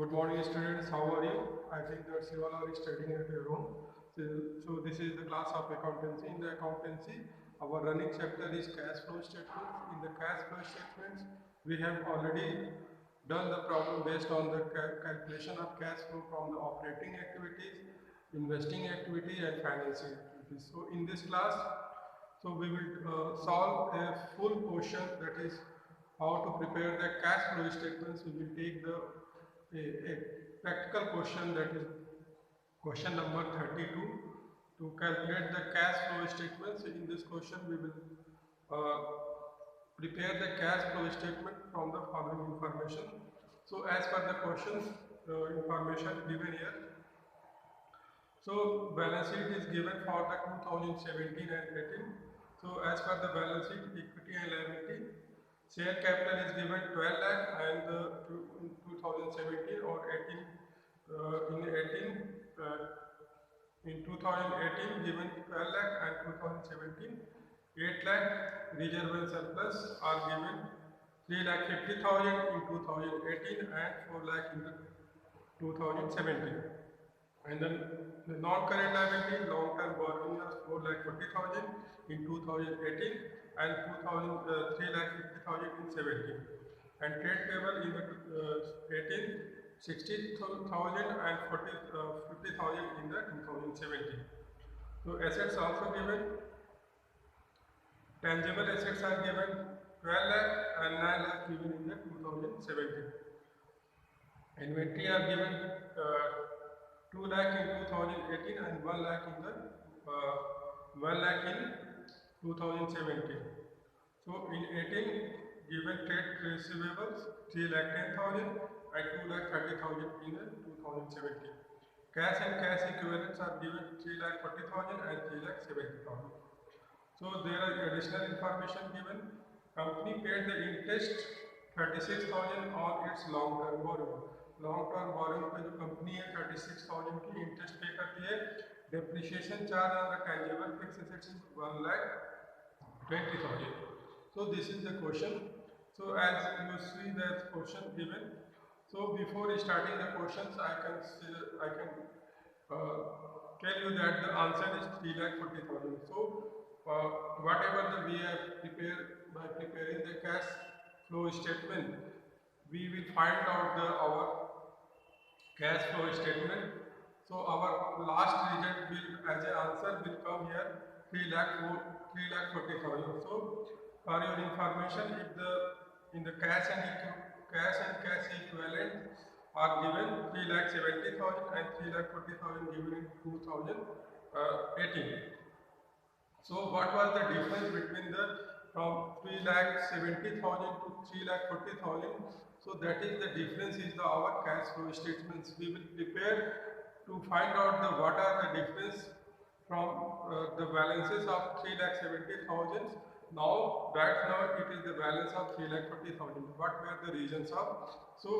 Good morning, students. How are you? I think that you all are studying at your home. So this is the class of accountancy. In the accountancy, our running chapter is cash flow statements. In the cash flow statements, we have already done the problem based on the calculation of cash flow from the operating activities, investing activity, and financing activities. So in this class, so we will solve a full question, that is how to prepare the cash flow statements. We will take a practical question, that is question number 32, to calculate the cash flow statements. In this question we will uh, prepare the cash flow statement from the following information. So as per the questions information given here, so balance sheet is given for the 2017 and 18. So as per the balance sheet, equity and liability, share capital is given 12 lakh, and in 2017 or 18, in 2018 given 12 lakh, and 2017 8 lakh. Reserve and surplus are given 3 lakh 50,000 in 2018 and 4 lakh in 2017. And then the non-current liability, long-term borrowing is 4 lakh 40,000 in 2018 and 3 lakh 50,000 in 17. And trade payable in the 18, 60,000 and 50,000 in the 2017. So assets also given. Tangible assets are given 12 lakh and 9 lakh given in the 2017. Inventory are given 2 lakh in 2018 and 1 lakh in the 1 lakh in 2017. So in 18 given trade receivables 3 lakh 10,000 and 2 lakh 30,000 in the 2017. Cash and cash equivalents are given 3 lakh 40,000 and 3 lakh 70,000. So there are additional information given. Company paid the interest 36,000 on its long-term borrowing. Long term borrowing पे जो company है 36,000 की interest पे करती है. Depreciation charge on the tangible fixed assets 1,20,000. So this is the question. So as you see the question given. So before starting the questions, I can tell you that the answer is 3,40,000. So whatever we have prepared by preparing the cash flow statement, we will find out our cash flow statement. So our last result will, as an answer, will come here 3,40,000. So for your information, if in the cash and cash equivalent are given 3,70,000 and 3,40,000 given in 2018. So what was the difference between the from 3,70,000 to 3,40,000? So that is the difference is our cash flow statements. We will prepare to find out what are the difference from the balances of 3,70,000. Now it is the balance of 3,40,000. What were the reasons of? So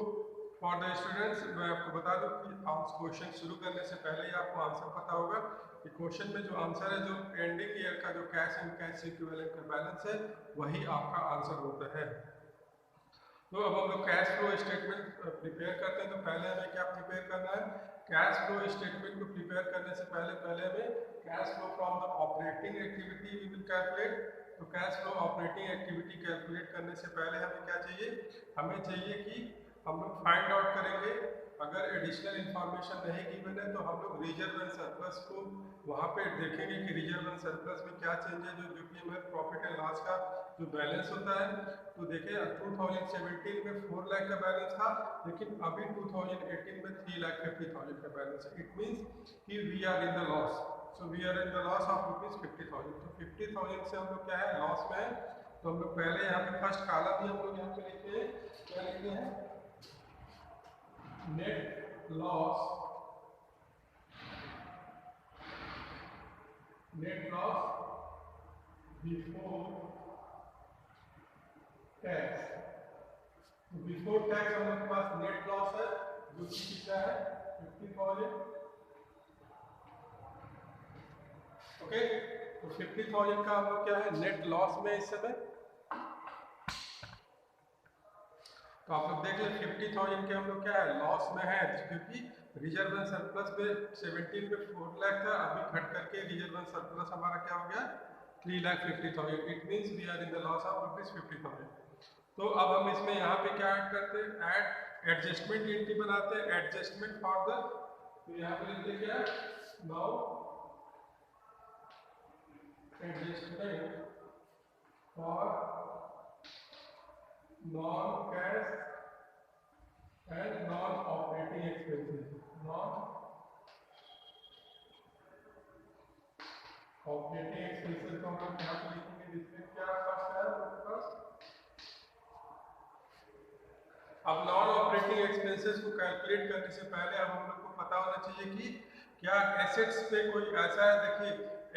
for the students मैं आपको बता दूं कि आप question शुरू करने से पहले ही आपको आंसर पता होगा कि क्वेश्चन में जो आंसर है, जो एंडिंग ईयर का जो कैश एंड कैश इक्विवेलेंट का बैलेंस है, वही आपका आंसर होता है. तो अब हम लोग कैश फ्लो स्टेटमेंट प्रिपेयर करते हैं. तो पहले हमें क्या प्रिपेयर करना है? कैश फ्लो स्टेटमेंट को प्रिपेयर करने से पहले हमें cash flow from the operating activity we will calculate. तो cash flow operating activity calculate करने से पहले हमें क्या चाहिए? हमें चाहिए कि हम लोग फाइंड आउट करेंगे. अगर एडिशनल इंफॉर्मेशन नहीं गिवन है तो हम लोग रिजर्व एंड सरप्लस को वहाँ पे देखेंगे कि रिजर्व एंड सरप्लस में क्या चेंज है, जो कि हमें प्रॉफिट एंड लॉस का जो बैलेंस होता है. तो देखिए 2017 में 4 लाख का बैलेंस था, लेकिन अभी 2018 में 3,50,000 का बैलेंस है. इट मीन्स कि we are in the loss. So we are in the loss of ₹50,000. तो 50,000 से हम लोग क्या है, लॉस में है. तो हम लोग पहले यहाँ पे फर्स्ट कॉलम ही हम लोग यहाँ पे लिखते हैं. क्या लिखते हैं? Net loss before tax. तो बिफोर टैक्स हम लोग के पास नेट लॉस है, जो कि कितना है? 50,000. ओके, तो 50,000 का हम लोग क्या है, नेट लॉस में इस समय. तो आप लोग देख लें 50,000 के हम लोग क्या है लॉस में है, क्योंकि रिजर्व एंड सरप्लस में 17 में 4 लाख था, अभी घट करके रिजर्व एंड सरप्लस हमारा क्या हो गया 3,50,000। It means we are in the loss of ₹50,000। तो अब हम इसमें यहाँ पे क्या ऐड करते हैं, ऐड एडजस्टमेंट एंट्री बनाते हैं, एडजस्टमेंट फॉर द, तो यहाँ पे लिखते क्या now adjustment for non cash and non operating expenses, non operating expenses को हम लोग यहाँ पे लिखेंगे, जिसमें क्या फर्स्ट है आपके पास। अब नॉन ऑपरेटिंग एक्सपेंसेस को कैलकुलेट करने से पहले हम लोग को पता होना चाहिए कि क्या एसेट्स पे कोई ऐसा है, देखिए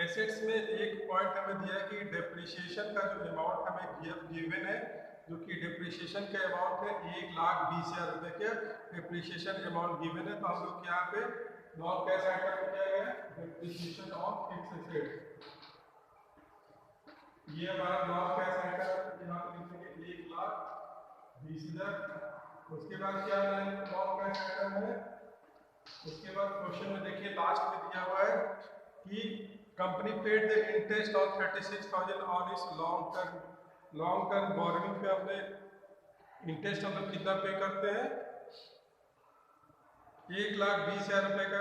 एसेट्स में एक पॉइंट हमें दिया है कि डेप्रिसिएशन का जो अमाउंट हमें गिवन है, जो कि डेप्रिसिएशन का अमाउंट है 1,20,000 रुपये के डेप्रिसिएशन अमाउंट गिवन है। तो हम लोग यहाँ पे नॉन कैश आइटम में क्या है डेप्रिसिएशन ऑफ फिक्स्ड एसेट, ये हमारा नॉन कैश आइटम, यहाँ पे लिखेंगे 1,20,000। उसके बाद क्या नॉन कैश आइटम है, उसके बाद क्वेश्चन में देखिए लास्ट में दिया हुआ है कि company paid the interest on 36,000 on इस लॉन्ग टर्म बोरोइंग पे हमने इंटरेस्ट हम लोग कितना पे करते हैं 1,20,000 रुपये का,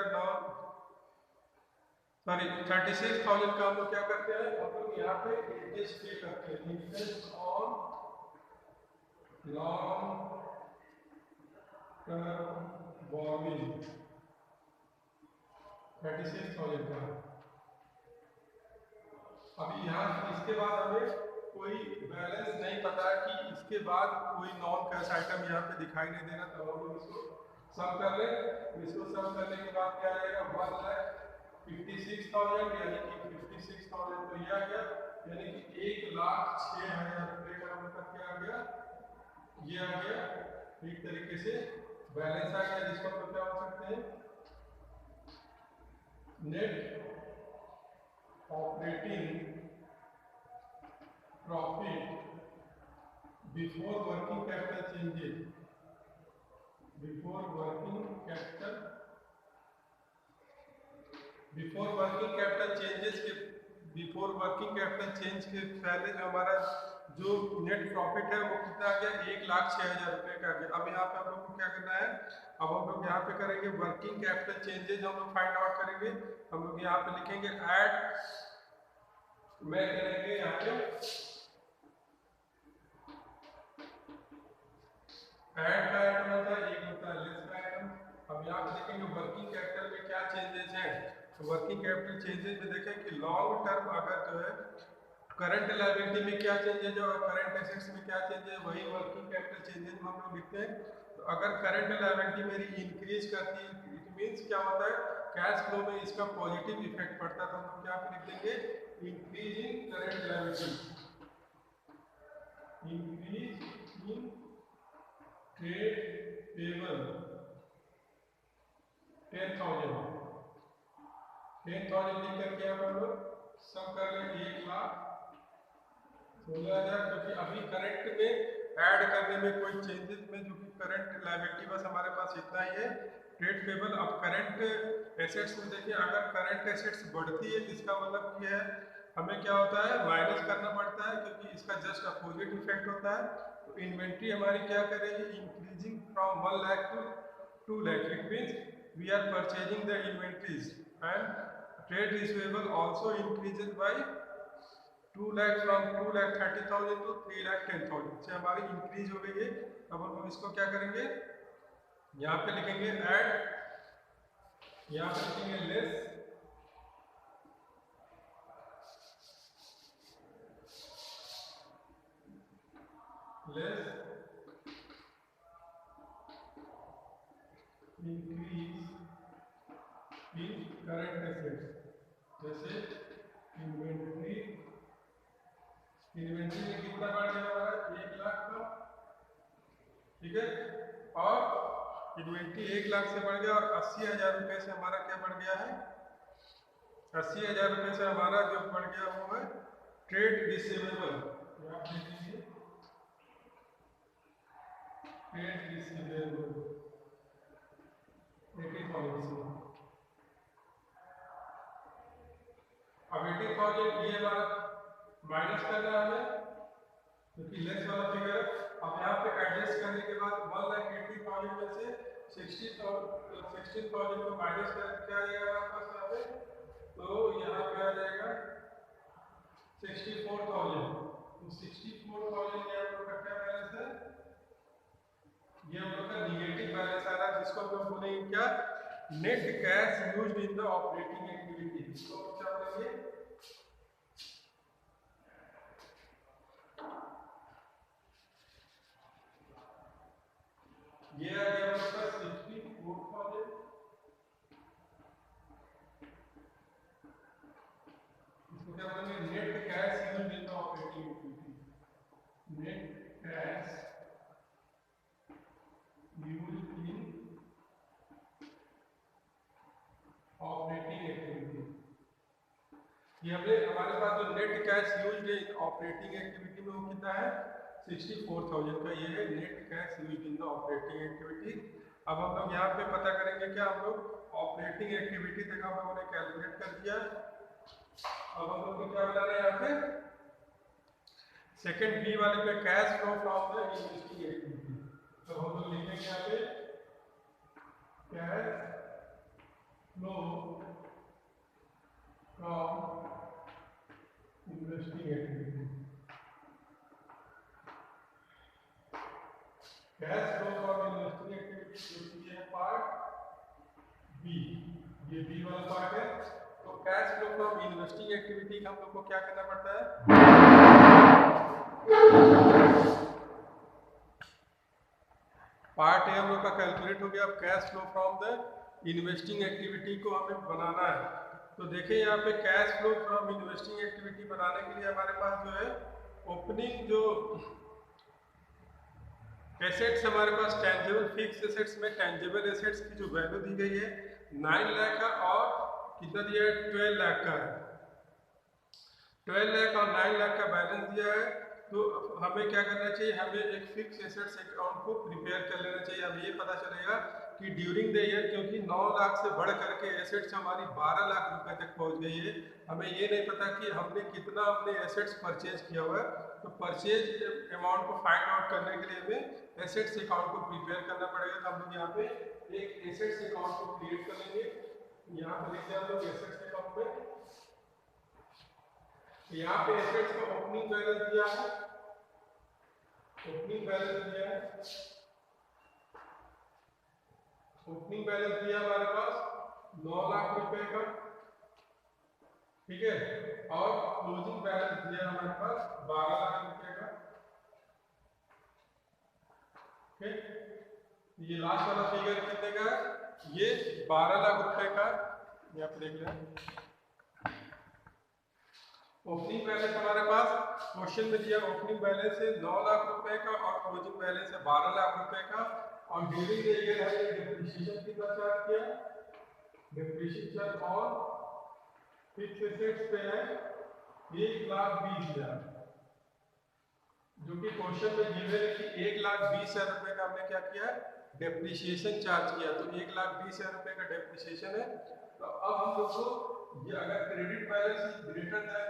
36,000 का हम लोग क्या करते हैं, हम लोग यहाँ पे इंटरेस्ट पे करते हैं, interest on long term borrowing 36,000 का। अभी यहाँ इसके बाद हमें कोई बैलेंस नहीं पता है कि इसके बाद कोई नॉन कैश आइटम यहाँ पे दिखाई नहीं दे रहा, तो हम लोग इसको सम कर लें। इसको सम करने के बाद क्या आएगा 1,56,000, यानी कि 56,000 तो यह आ गया, यानी कि 1,06,000 रुपये का मतलब क्या आ गया, ये आ गया एक तरीके से बैलेंस आ गया, जिसको हम क्या बोल सकते हैं net operating profit before working capital changes, before working capital changes के, बिफोर वर्किंग कैपिटल चेंज के पहले जो हमारा जो नेट प्रॉफिट है वो कितना आ गया 1,06,000 रुपये का आ गया। अब यहाँ पे हम लोग को क्या करना है, अब हम लोग यहाँ पे करेंगे वर्किंग कैपिटल चेंजेस हम लोग फाइंड आउट करेंगे। हम लोग यहाँ पे लिखेंगे ऐड, मैं करेंगे यहाँ पे ऐड का आइटम होता है, एक होता है लेस का आइटम। अब यहाँ पे देखेंगे वर्किंग कैपिटल में क्या चेंजेस हैं, तो वर्किंग कैपिटल चेंजेस में देखें कि लॉन्ग टर्म अगर जो है करंट लायबिलिटी में क्या चेंजेज है और करंट एसेट्स में क्या चेंजेज है, वही वर्किंग कैपिटल चेंजेज में हम लोग लिखते हैं। तो अगर करंट लायबिलिटी मेरी इंक्रीज करती है, इट मीन्स क्या होता है कैश फ्लो में इसका पॉजिटिव इफेक्ट पड़ता है, तो हम लोग क्या पे लिख देंगे increase in current liability, increase in trade payable 10,000 लिख करके हम लोग सब कर लें 1,16,000, क्योंकि अभी करंट में ऐड करने में कोई चेंजेस में जो कि करंट लायबिलिटी बस हमारे पास इतना ही है ट्रेड पेबल। अब करंट एसेट्स में देखिए अगर करंट एसेट्स बढ़ती है इसका मतलब ये है हमें क्या होता है माइनस करना पड़ता है, क्योंकि इसका जस्ट अपोजिट इफेक्ट होता है। तो इन्वेंट्री हमारी क्या करेगी increasing from 1 lakh to 2 lakh, it means we are purchasing the inventories and trade receivable also increases by 2 lakh from 2,30,000 to 3,10,000 से हमारी इंक्रीज हो गई है। अब हम इसको क्या करेंगे यहाँ पे लिखेंगे ऐड, यहाँ पे लिखेंगे less, increase in current assets, जैसे इन्वेंट्री में कितना बढ़ गया हमारा 1 लाख का, ठीक है, और इन्वेंट्री 1 लाख से बढ़ गया और 80,000 रुपये से हमारा क्या बढ़ गया है 80,000 रुपये से हमारा जो बढ़ गया वो है ट्रेड रिसीवेबल। आप देख लीजिए ट्रेड रिसीवेबल 80,000। अब 80,000 ये हमारा माइनस करना है हमें, क्योंकि लेस वाला फिगर है। अब यहाँ पे एडजस्ट करने के बाद 1,80,000 में से 16,000 को माइनस कर क्या आ जाएगा हमारे पास यहाँ पे, तो यहाँ पे आ जाएगा 64,000। तो 64,000 ये हम लोग का क्या बैलेंस है, ये हम लोग का निगेटिव बैलेंस आ रहा है, जिसको हम लोग बोलेंगे क्या, net cash used in the operating activity. इसको क्या बोलेंगे, ये आ गया हमारे पास 64,000। इसको क्या बोलेंगे, net cash used in the operating activity. Net cash used in operating activity. ये हमारे पास जो net cash used in operating activity में वो कितना है, 64,000 का ये है net cash used in the operating activity. अब हम लोग यहाँ पे पता करेंगे क्या, हम लोग ऑपरेटिंग एक्टिविटी तक हम लोगों ने कैलकुलेट कर दिया। अब हम लोग को क्या बनाना है यहाँ पे, सेकंड बी वाले पे cash flow from the investing activity. तो हम लोग लिखेंगे यहाँ पे cash flow from investing activity. Cash flow from investing activity जो कि है पार्ट बी, ये बी वाला पार्ट है। तो cash flow from investing activity हम लोग को क्या करना पड़ता है, पार्ट ए हम लोग का कैलकुलेट हो गया। अब cash flow from the investing activity को हमें बनाना है। तो देखिए यहाँ पे cash flow from investing activity बनाने के लिए हमारे पास जो है ओपनिंग जो एसेट्स हमारे पास टेंजिबल फिक्स एसेट्स में टेंजिबल एसेट्स की जो वैल्यू दी गई है 9 लाख का, और कितना दिया है 12 लाख का है। 12 लाख और 9 लाख का बैलेंस दिया है। तो हमें क्या करना चाहिए, हमें एक फिक्स एसेट्स अकाउंट को प्रिपेयर कर लेना चाहिए। हमें ये पता चलेगा कि ड्यूरिंग द ईयर, क्योंकि 9 लाख से बढ़ करके एसेट्स हमारी 12 लाख रुपए तक पहुंच गई है, हमें ये नहीं पता कि हमने कितना अपने एसेट्स परचेज किया हुआ है। तो परचेज अमाउंट को फाइंड आउट करने के लिए हमें एसेट्स अकाउंट को प्रिपेयर करना पड़ेगा। तो हम लोग यहाँ पे एक एसेट्स अकाउंट को क्रिएट कर लेंगे। यहाँ पे देखते हैं हम लोग एसेट्स अकाउंट में, यहाँ पे एसेट्स का ओपनिंग बैलेंस दिया है, ओपनिंग बैलेंस दिया है, ओपनिंग बैलेंस दिया हमारे पास 9 लाख रुपए का, ठीक है, और क्लोजिंग बैलेंस दिया हमारे पास 12 लाख रुपए का। ठीक, ये लास्ट वाला फिगर कितने का है, ये 12 लाख रुपए का। यहाँ पे देख लें ओपनिंग बैलेंस हमारे पास क्वेश्चन में दिया, ओपनिंग बैलेंस है 9 लाख रुपए का और क्लोजिंग बैलेंस है 12 लाख रुपए का। और ड्यूरिंग द ईयर है डेप्रिसिएशन कितना चार्ज किया, डेप्रिसिएशन ऑन फिक्स्ड एसेट्स पे है 1,20,000, जो कि क्वेश्चन में गिवन है कि 1,20,000 रुपए का हमने क्या किया, डेप्रिसिएशन चार्ज किया। तो 1,20,000 रुपए का डेप्रिसिएशन है। तो अब हम लोग को ये अगर credit balance is greater than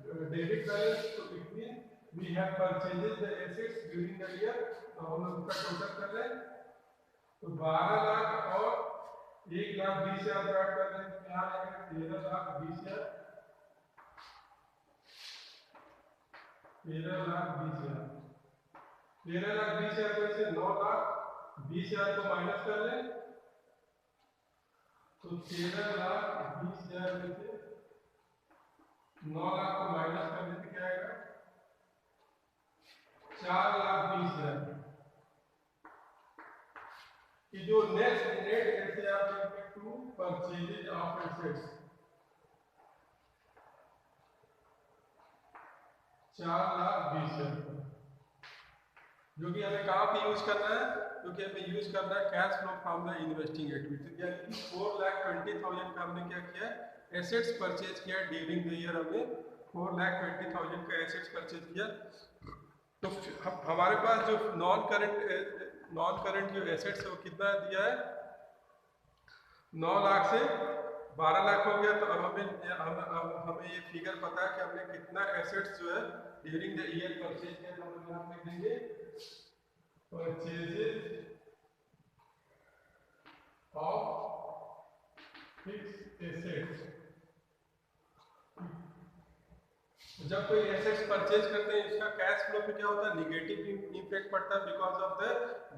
the debit balance, तो it mean we have purchased the assets during the year. तो हम लोग इसका टोटल कर लें, तो 12 लाख और 1,20,000 ऐड कर लें, तो यहाँ आएगा 13,20,000, 13,20,000। 13,20,000 में से 9,20,000 को माइनस कर लें, तो 13,20,000 में से 9 लाख को माइनस करने से क्या आएगा, 4,20,000 की जो नेट ऐसे आप टू परचेजेज ऑफ एसेट्स 4,20,000, जो कि हमें कहाँ पे यूज करना है, क्योंकि हमें यूज करना है cash flow from the investing activity. यानी कि 4,20,000 का हमने क्या किया, एसेट्स परचेज किया ड्यूरिंग द ईयर, हमने 4,20,000 का एसेट्स परचेज किया। तो हमारे पास जो नॉन करंट नॉन करंट जो एसेट्स है वो कितना दिया है, 9 लाख से 12 लाख हो गया। तो अब हमें ये फिगर पता है कि हमने कितना एसेट्स जो है ड्यूरिंग द ईयर परचेज किया। तो हम यहाँ पे देंगे परचेजेस ऑफ फिक्स्ड एसेट्स। जब कोई एसेट्स परचेज करते हैं इसका कैश फ्लो पे क्या होता है, निगेटिव इम्पैक्ट पड़ता है, because of the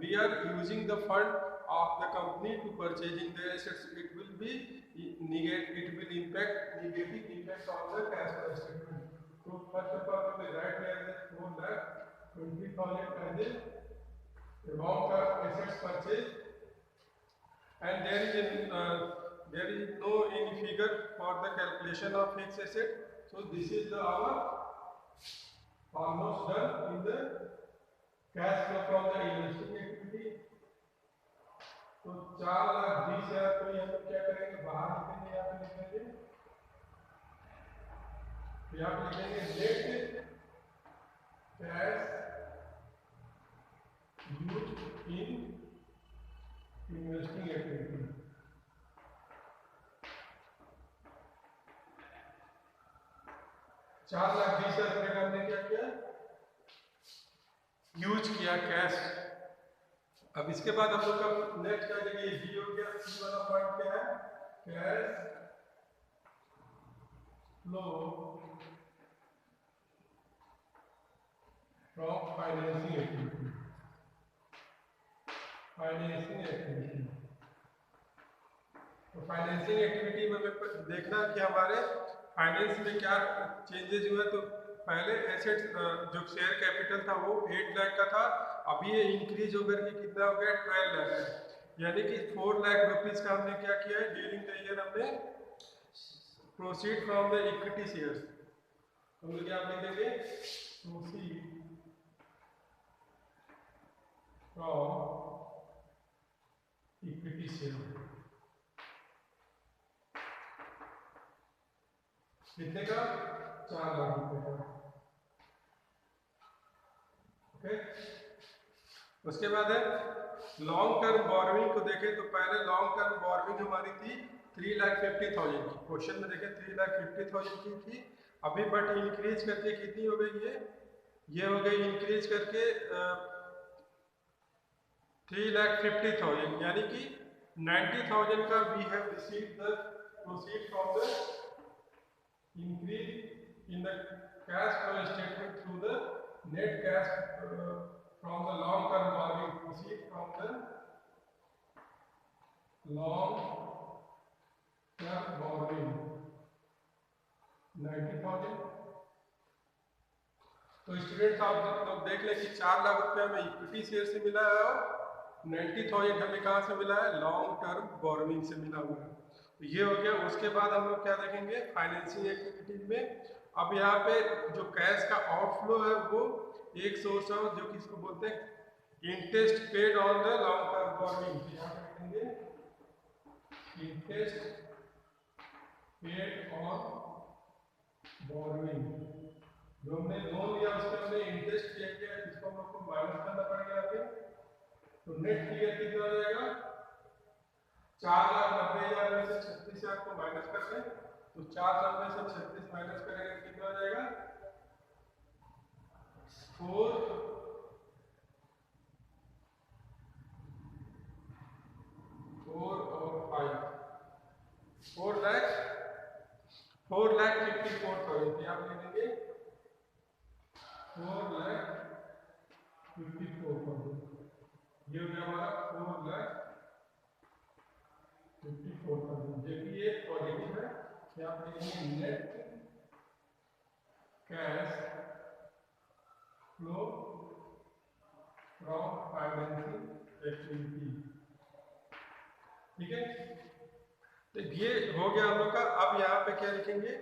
we are using the fund of the company to purchasing the assets, it will be it will impact negative impact on the cash flow statement. तो first of all we write here the 4,20,000 as a amount of assets purchase, and there is no any figure for the calculation of fixed asset. So this is the our almost done in the cash flow from the investing activity. तो 4,20,000 को हम लोग क्या करेंगे, बाहर लिखेंगे, यहाँ पे लिखेंगे, यहाँ पे लिखेंगे net cash used in investing activity. ₹4,20,000 का हमने क्या किया, यूज किया कैश। अब इसके बाद हम लोग का नेक्स्ट क्या देंगे, डी हो गया। सी वाला पॉइंट क्या है, cash flow from financing activity. Financing activity, तो फाइनेंसिंग एक्टिविटी में देखना कि हमारे फाइनेंस में क्या चेंजेस हुए। तो पहले एसेट्स जो शेयर कैपिटल था वो 8 लाख का था, अभी ये इंक्रीज होकर के कितना हो गया, 12 लाख है। यानी कि 4 लाख रुपीज का हमने क्या किया है ड्यूरिंग द ईयर, हमने proceed from the equity shares. हम लोग क्या लिखेंगे, प्रोसीड फ्रॉम इक्विटी शेयर। कितने का, 4 लाख रुपए का। ओके, उसके बाद है लॉन्ग टर्म बोरोइंग को देखें तो पहले लॉन्ग टर्म बोरोइंग हमारी थी 3,50,000 की, क्वेश्चन में देखें 3,50,000 की थी, अभी बट इंक्रीज करके कितनी हो गई है, ये हो गई इंक्रीज करके 3,50,000, यानी कि 90,000 का we have received the proceed from the increase in the cash flow statement through the net cash from the long term borrowing, proceed from the long term borrowing 90,000। तो स्टूडेंट्स आप लोग देख लें कि 4 लाख रुपया हमें इक्विटी शेयर से मिला है और 90,000 हमें कहाँ से मिला है, लॉन्ग टर्म बोरोइंग से मिला हुआ है। तो ये हो गया। उसके बाद हम लोग क्या देखेंगे फाइनेंसिंग एक्टिविटीज में, अब यहाँ पे जो कैश का आउटफ्लो है वो एक सोर्स है जो किसको बोलते हैं, interest paid on the long term borrowing. यहाँ पे लिखेंगे इंटरेस्ट पेड ऑन बोरोइंग, जो हमने लोन लिया उस पर हमने इंटरेस्ट पे किया, इसको हम लोग को माइनस करना पड़ेगा आगे। तो नेट फिगर कितना हो जाएगा, 4,90,000 में से 36,000 को माइनस कर दें, तो 4,90 से 36 माइनस करेंगे कितना हो जाएगा, 4 और 5, 4,54,000 की आप लिखेंगे 4,54,000। ये हो गया हमारा 4,54,000, जबकि ये पॉजिटिव है। क्या आप लिखेंगे net cash flow from financing activity. ठीक है, तो ये हो गया हम लोग का। अब यहाँ पे क्या लिखेंगे,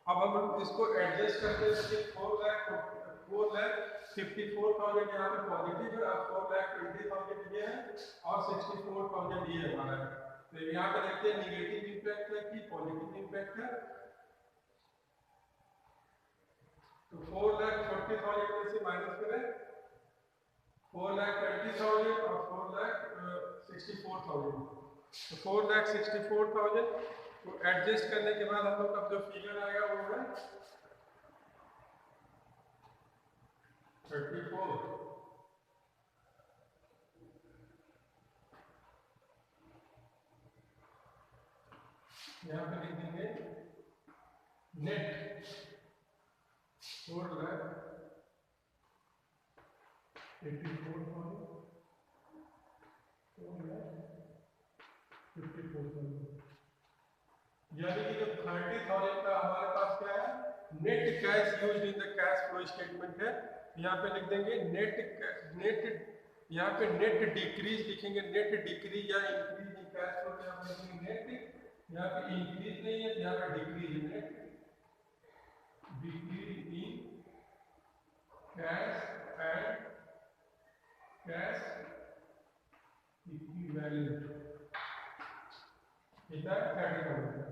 अब हम इसको एडजस्ट करके 4,54,000 यहाँ पे पॉजिटिव है, अब 4,20,000 ये है और 64,000 ये हमारा है। तो यहाँ पे देखते हैं निगेटिव इम्पैक्ट है कि पॉजिटिव इम्पैक्ट है। तो 4,40,000 में से माइनस करें 4,20,000 और 4,64,000। तो 4,64,000 को एडजस्ट करने के बाद हम लोग का जो फिगर आएगा वो है 34। यहाँ पे लिख देंगे नेट 4,84,000, यानी कि जो 30,000 का हमारे पास क्या है net cash used in the cash flow statement है। यहाँ पे लिख देंगे नेट, यहाँ पे नेट डिक्रीज लिखेंगे, नेट डिक्रीज या इंक्रीज इन कैश फ्लो, यहाँ पे लिखेंगे नेट, यहाँ पे इंक्रीज नहीं है, यहाँ पे डिक्रीज है, net decrease in cash and cash equivalent, कितना 30,000।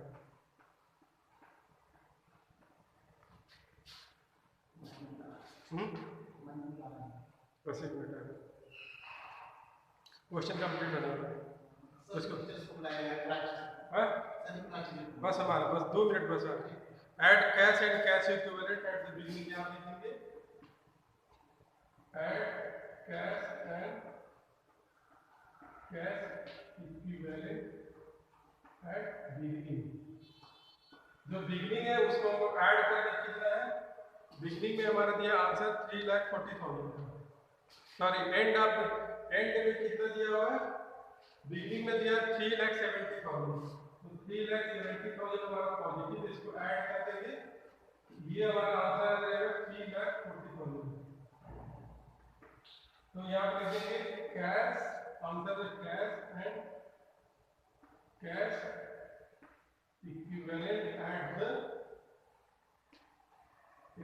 बस एक मिनट है, क्वेश्चन कंप्लीट होना है उसको। बस हमारा बस 2 मिनट बस। Add cash and cash equivalent at the beginning, यहाँ लिखेंगे add cash and cash equivalent at beginning. जो बिगिनिंग है उसको हमको ऐड करना कितना है, बिगिनिंग में हमारा दिया आंसर 3,40,000, सॉरी एंड में कितना दिया हुआ है, बिगिनिंग में दिया 3,70,000, तो 3,70,000 हमारा पॉजिटिव, इसको ऐड कर देंगे, ये हमारा आंसर आ जाएगा 3,40,000। तो यहाँ पर देंगे कैश, आंसर है cash and cash equivalent at the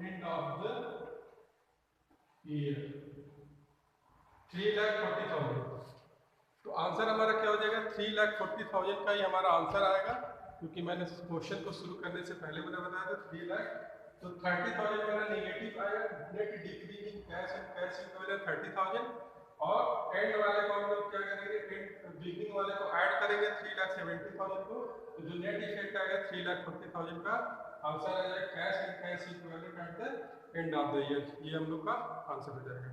end of the year 3,40,000। तो आंसर हमारा क्या हो जाएगा 3,40,000 का ही हमारा आंसर आएगा, क्योंकि मैंने क्वेश्चन को शुरू करने से पहले मैंने बताया था 3 लाख, तो 30,000 मेरा नेगेटिव आएगा, net decrease in cash and cash equivalent 30,000, और एंड वाले को हम लोग क्या करेंगे, बिगिनिंग वाले को ऐड करेंगे 3,70,000 को, तो जो नेट इफेक्ट आएगा 3,40,000 का आंसर आ जाएगा cash and cash equivalent at the end of the year, ये हम लोग का आंसर हो जाएगा।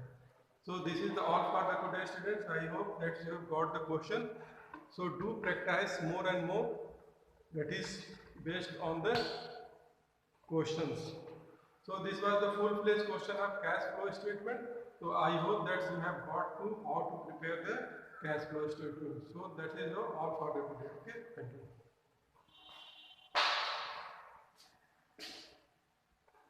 So this is the all for the today students. I hope that you have got the question. So do practice more and more, that is based on the questions. So this was the full-fledged question of cash flow statement. So I hope that you have got to how to prepare the cash flow statement. So that is all for the today. Okay, thank you.